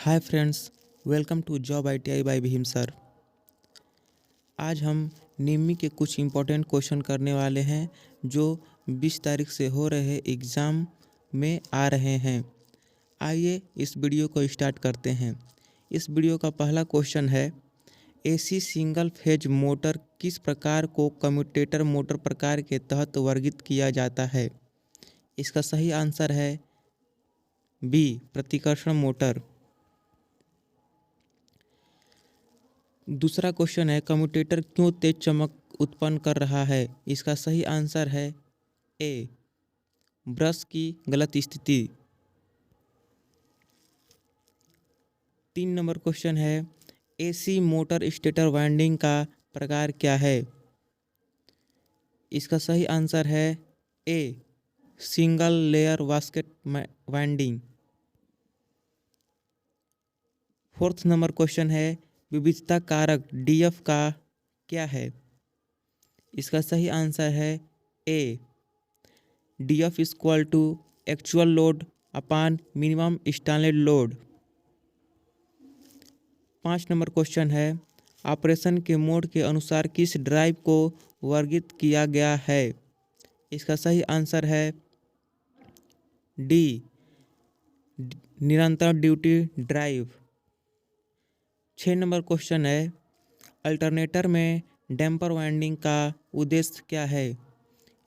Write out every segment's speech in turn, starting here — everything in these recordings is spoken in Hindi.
Hi friends, welcome to job ITI by Bheem sir. आज हम निम्मी के कुछ इम्पोर्टेंट क्वेश्चन करने वाले हैं जो 20 तारीख से हो रहे एग्ज़ाम में आ रहे हैं। आइए इस वीडियो को स्टार्ट करते हैं। इस वीडियो का पहला क्वेश्चन है, AC सिंगल फेज मोटर किस प्रकार को कम्यूटेटर मोटर प्रकार के तहत वर्गीकृत किया जाता है? इसका सही आंसर है बी, प्रतिकर्षण मोटर। दूसरा क्वेश्चन है, कम्यूटेटर क्यों तेज चमक उत्पन्न कर रहा है? इसका सही आंसर है ए, ब्रश की गलत स्थिति। 3 नंबर क्वेश्चन है, AC मोटर स्टेटर वाइंडिंग का प्रकार क्या है? इसका सही आंसर है A, single layer basket winding. 4th number question है, विविधता कारक DF का क्या है? इसका सही आंसर है A, DF equal to actual load upon minimum standard load. 5 number question है, ऑपरेशन के मोड के अनुसार किस ड्राइव को वर्गीकृत किया गया है? इसका सही आंसर है डी, निरंतर ड्यूटी ड्राइव। 6 नंबर क्वेश्चन है, अल्टरनेटर में डैम्पर वाइंडिंग का उद्देश्य क्या है?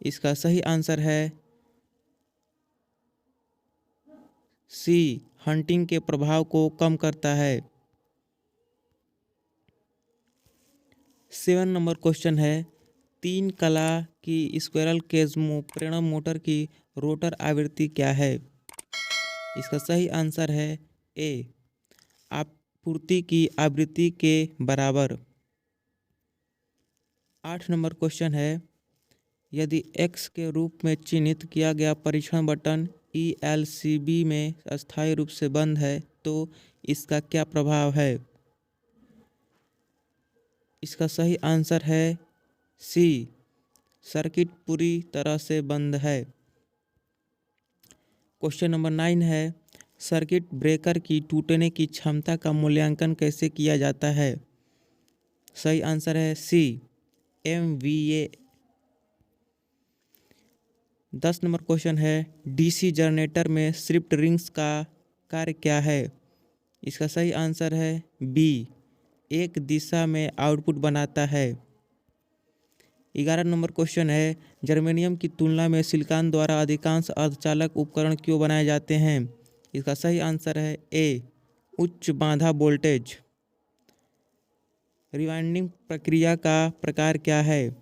इसका सही आंसर है सी, हंटिंग के प्रभाव को कम करता है। 7 नंबर क्वेश्चन है, 3 कला की स्क्विरल केज प्रेरण मोटर की रोटर आवृत्ति क्या है? इसका सही आंसर है ए, आपूर्ति की आवृत्ति के बराबर। 8 नंबर क्वेश्चन है, यदि X के रूप में चिन्हित किया गया परीक्षण बटन ELCB में अस्थायी रूप से बंद है तो इसका क्या प्रभाव है? इसका सही आंसर है सी, सर्किट पूरी तरह से बंद है। क्वेश्चन नंबर 9 है, सर्किट ब्रेकर की टूटने की क्षमता का मूल्यांकन कैसे किया जाता है? सही आंसर है सी, MVA। 10 नंबर क्वेश्चन है, DC जनरेटर में शिफ्ट रिंग्स का कार्य क्या है? इसका सही आंसर है बी, एक दिशा में आउटपुट बनाता है। 11 नंबर क्वेश्चन है, जर्मेनियम की तुलना में सिलिकॉन द्वारा अधिकांश अर्धचालक उपकरण क्यों बनाए जाते हैं? इसका सही आंसर है ए, उच्च बाधा वोल्टेज। रिवाइंडिंग प्रक्रिया का प्रकार क्या है?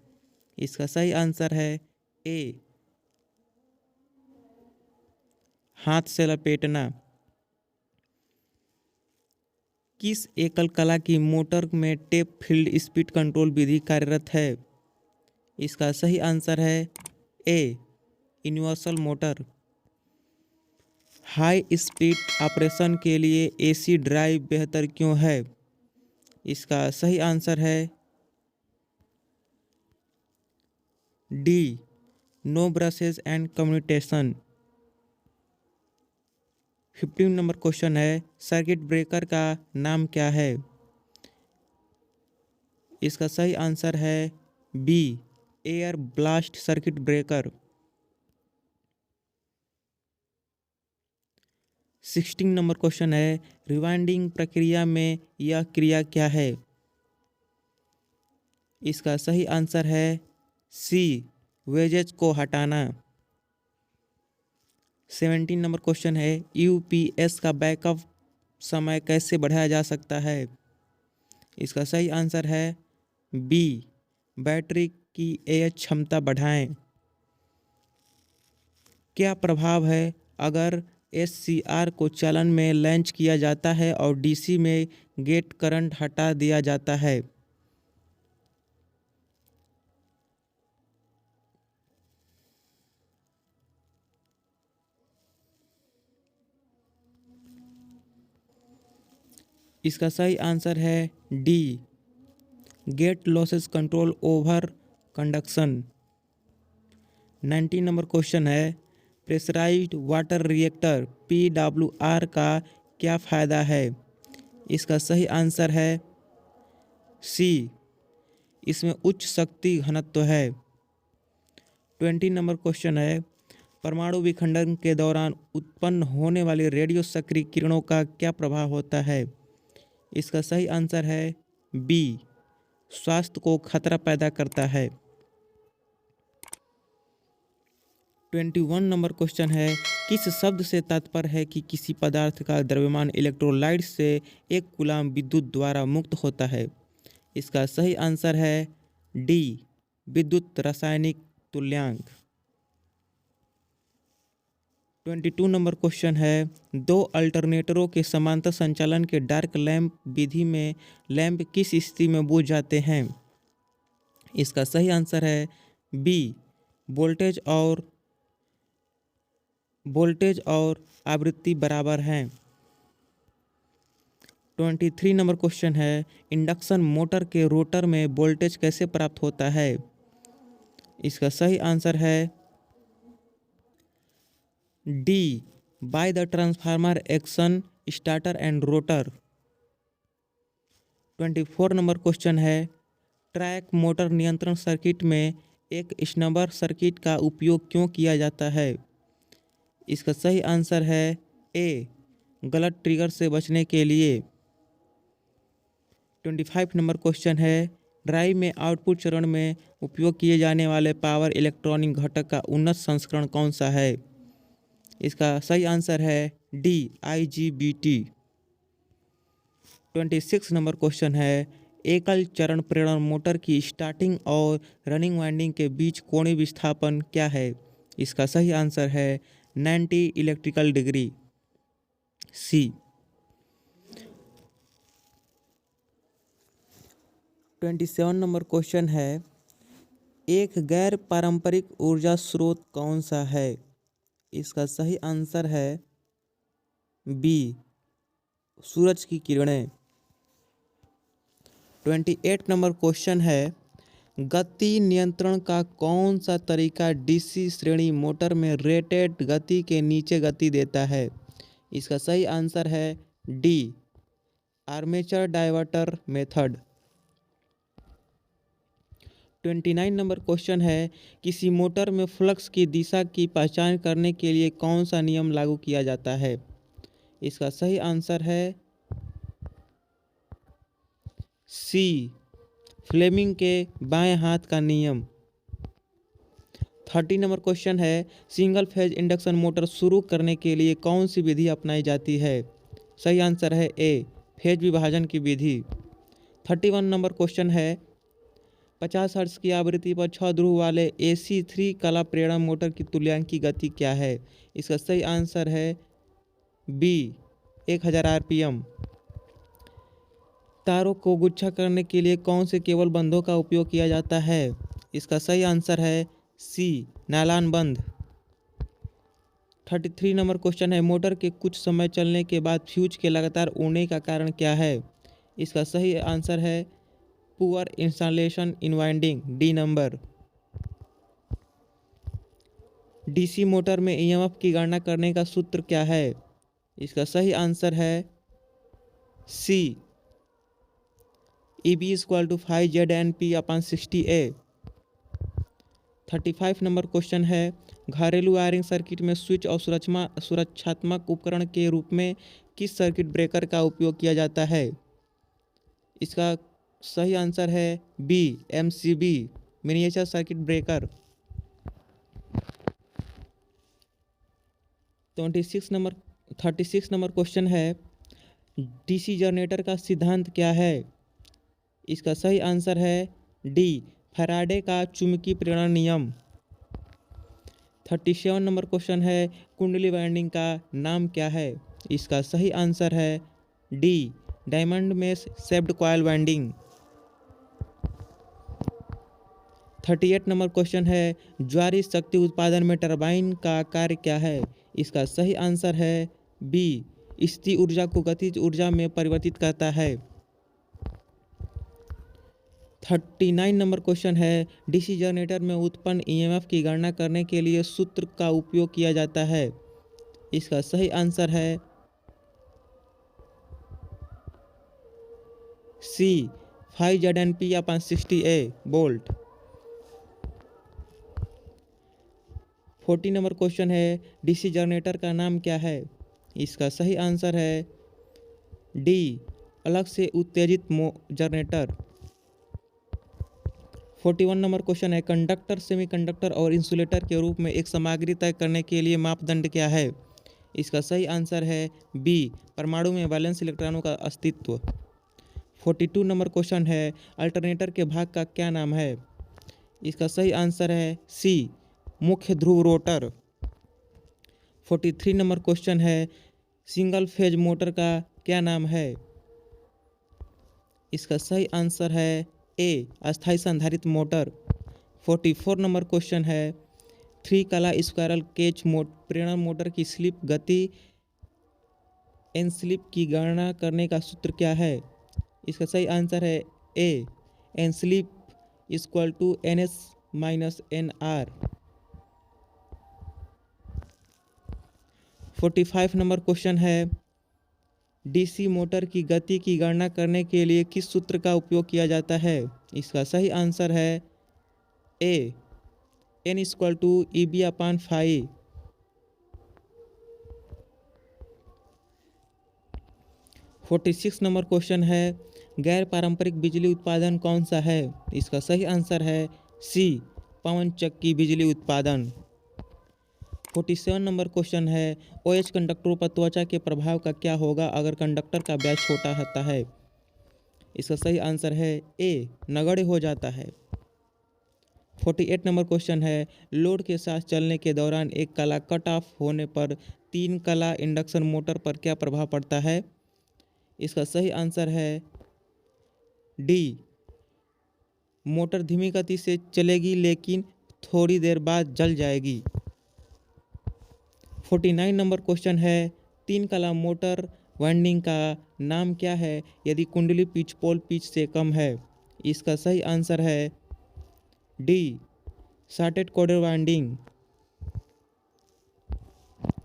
इसका सही आंसर है ए, हाथ से लपेटना। किस एकल कला की मोटर में टेप फील्ड स्पीड कंट्रोल विधि कार्यरत है? इसका सही आंसर है A, universal motor. High speed operation के लिए AC ड्राइव बेहतर क्यों है? इसका सही आंसर है D, no brushes and commutation. 15 number question है, सर्किट ब्रेकर का नाम क्या है? इसका सही आंसर है B, air blast circuit breaker. 16 number question है, रिवाइंडिंग प्रक्रिया में यह क्रिया क्या है? इसका सही आंसर है सी, वेजेज को हटाना। 17 नंबर क्वेश्चन है, UPS का बैकअप समय कैसे बढ़ाया जा सकता है? इसका सही आंसर है बी, बैटरी की AH क्षमता बढ़ाएं। क्या प्रभाव है अगर SCR को चालन में लॉन्च किया जाता है और DC में गेट करंट हटा दिया जाता है? इसका सही आंसर है D, gate losses control over conduction. 19 number question है, प्रेशराइज्ड वाटर रिएक्टर PWR का क्या फ़ायदा है? इसका सही आंसर है सी, इसमें उच्च शक्ति घनत्व है। 20 नंबर क्वेश्चन है, परमाणु विखंडन के दौरान उत्पन्न होने वाली रेडियो सक्रिय किरणों का क्या प्रभाव होता है? इसका सही आंसर है बी, स्वास्थ्य को खतरा पैदा करता है। 21 नंबर क्वेश्चन है, किस शब्द से तात्पर्य है कि किसी पदार्थ का द्रव्यमान इलेक्ट्रोलाइट से 1 कूलम विद्युत द्वारा मुक्त होता है? इसका सही आंसर है डी, विद्युत रासायनिक तुल्यांक। 22 नंबर क्वेश्चन है, दो अल्टरनेटरों के समांतर संचालन के डार्क लैंप विधि में लैंप किस स्थिति में बुझ जाते हैं? इसका सही आंसर है बी, वोल्टेज और आवृत्ति बराबर हैं। 23 नंबर क्वेश्चन है, इंडक्शन मोटर के रोटर में वोल्टेज कैसे प्राप्त होता है? इसका सही आंसर है D, by the transformer action starter and rotor. 24 number question है, ट्रैक मोटर नियंत्रण सर्किट में एक स्नबर सर्किट का उपयोग क्यों किया जाता है? इसका सही आंसर है ए, गलत ट्रिगर से बचने के लिए। 25 नंबर क्वेश्चन है, ड्राइव में आउटपुट चरण में उपयोग किए जाने वाले पावर इलेक्ट्रॉनिक घटक का उन्नत संस्करण कौन सा है? इसका सही आंसर है डी, IGBT। 26 नंबर क्वेश्चन है, एकल चरण प्रेरण मोटर की स्टार्टिंग और रनिंग वाइंडिंग के बीच कोणीय विस्थापन क्या है? इसका सही आंसर है 90 इलेक्ट्रिकल डिग्री, सी। 27 नंबर क्वेश्चन है, एक गैर पारंपरिक ऊर्जा स्रोत कौन सा है? इसका सही आंसर है बी, सूरज की किरणें। 28 नंबर क्वेश्चन है, गति नियंत्रण का कौन सा तरीका DC श्रेणी मोटर में रेटेड गति के नीचे गति देता है? इसका सही आंसर है D, armature diverter method. 29 number question है, किसी मोटर में फ्लक्स की दिशा की पहचान करने के लिए कौन सा नियम लागू किया जाता है? इसका सही आंसर है सी, फ्लेमिंग के बाएं हाथ का नियम। 30 नंबर क्वेश्चन है, सिंगल फेज इंडक्शन मोटर शुरू करने के लिए कौन सी विधि अपनाई जाती है? सही आंसर है ए, फेज विभाजन की विधि। 31 नंबर क्वेश्चन है, 50 हर्ट्ज की आवृत्ति पर 6 ध्रुव वाले AC3 कला प्रेरण मोटर की तुल्यांकी गति क्या है? इसका सही आंसर है बी, 1000 RPM। तारों को गुच्छा करने के लिए कौन से केबल बंधों का उपयोग किया जाता है? इसका सही आंसर है सी, नायलॉन बंध। 33 नंबर क्वेश्चन है, मोटर के कुछ समय चलने के बाद फ्यूज के लगातार उड़ने का कारण क्या है? इसका सही आंसर है poor installation in winding, D number. DC motor में EMF की गणना करने का सूत्र क्या है? इसका सही आंसर है सी, EB = 5ZNP/60A। 35 नंबर क्वेश्चन है, घरेलू वायरिंग सर्किट में स्विच और सुरक्षात्मक उपकरण के रूप में किस सर्किट ब्रेकर का उपयोग किया जाता है? इसका सही आंसर है B, MCB, miniature circuit breaker. 36 number question है, DC जनरेटर का सिद्धांत क्या है? इसका सही आंसर है डी, फैराडे का चुंबकीय प्रेरण नियम। 37 नंबर क्वेश्चन है, कुंडली वाइंडिंग का नाम क्या है? इसका सही आंसर है D, diamond mesh shaped coil winding. 38 number question है, ज्वारीय शक्ति उत्पादन में टरबाइन का कार्य क्या है? इसका सही आंसर है बी, स्थिर ऊर्जा को गतिज ऊर्जा में परिवर्तित करता है। 39 नंबर क्वेश्चन है, DC जनरेटर में उत्पन्न EMF की गणना करने के लिए सूत्र का उपयोग किया जाता है? इसका सही आंसर है सी 5ZNP या 560A बोल्ट। 40 नंबर क्वेश्चन है, डीसी जनरेटर का नाम क्या है? इसका सही आंसर है डी, अलग से उत्तेजित जनरेटर। 41 नंबर क्वेश्चन है, कंडक्टर, सेमीकंडक्टर और इंसुलेटर के रूप में एक सामग्री तय करने के लिए मापदंड क्या है? इसका सही आंसर है बी, परमाणु में वैलेंस इलेक्ट्रॉनों का अस्तित्व। 42 नंबर क्वेश्चन है, अल्टरनेटर के भाग का क्या नाम है? इसका सही आंसर है सी, मुख्य ध्रुव रोटर। 43 नंबर क्वेश्चन है, सिंगल फेज मोटर का क्या नाम है? इसका सही आंसर है ए, अस्थायी संधारित्र मोटर। 44 नंबर क्वेश्चन है, 3 कला स्क्वायरल केज प्रेरण मोटर की स्लिप गति एन स्लिप की गणना करने का सूत्र क्या है? इसका सही आंसर है A, N slip equal to NS minus NR। 45 number question है, डीसी मोटर की गति की गणना करने के लिए किस सूत्र का उपयोग किया जाता है? इसका सही आंसर है A, N equal to EB/5। 46 number question है, गैर पारंपरिक बिजली उत्पादन कौन सा है? इसका सही आंसर है सी, पवन चक्की बिजली उत्पादन। 47 नंबर क्वेश्चन है, OH कंडक्टरों पर त्वचा के प्रभाव का क्या होगा अगर कंडक्टर का व्यास छोटा होता है? इसका सही आंसर है ए, नगण्य हो जाता है। 48 नंबर क्वेश्चन है, लोड के साथ चलने के दौरान एक कला कट ऑफ होने पर 3 कला इंडक्शन मोटर पर क्या प्रभाव पड़ता है? इसका सही आंसर है डी, मोटर धीमी गति से चलेगी लेकिन थोड़ी देर बाद जल जाएगी। 49 नंबर क्वेश्चन है, 3 कला मोटर वाइंडिंग का नाम क्या है यदि कुंडली पिच पोल पिच से कम है? इसका सही आंसर है D, shorted coder winding.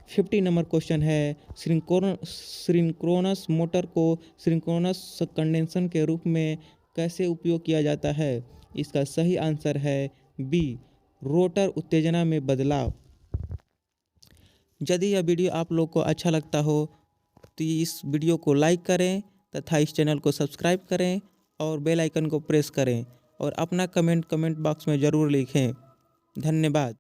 50 number question है, सिंक्रोनस मोटर को सिंक्रोनस कंडेंसर के रूप में कैसे उपयोग किया जाता है? इसका सही आंसर है बी, रोटर उत्तेजना में बदलाव। यदि यह वीडियो आप लोग को अच्छा लगता हो तो इस वीडियो को लाइक करें तथा इस चैनल को सब्सक्राइब करें और बेल आइकन को प्रेस करें और अपना कमेंट बॉक्स में ज़रूर लिखें। धन्यवाद।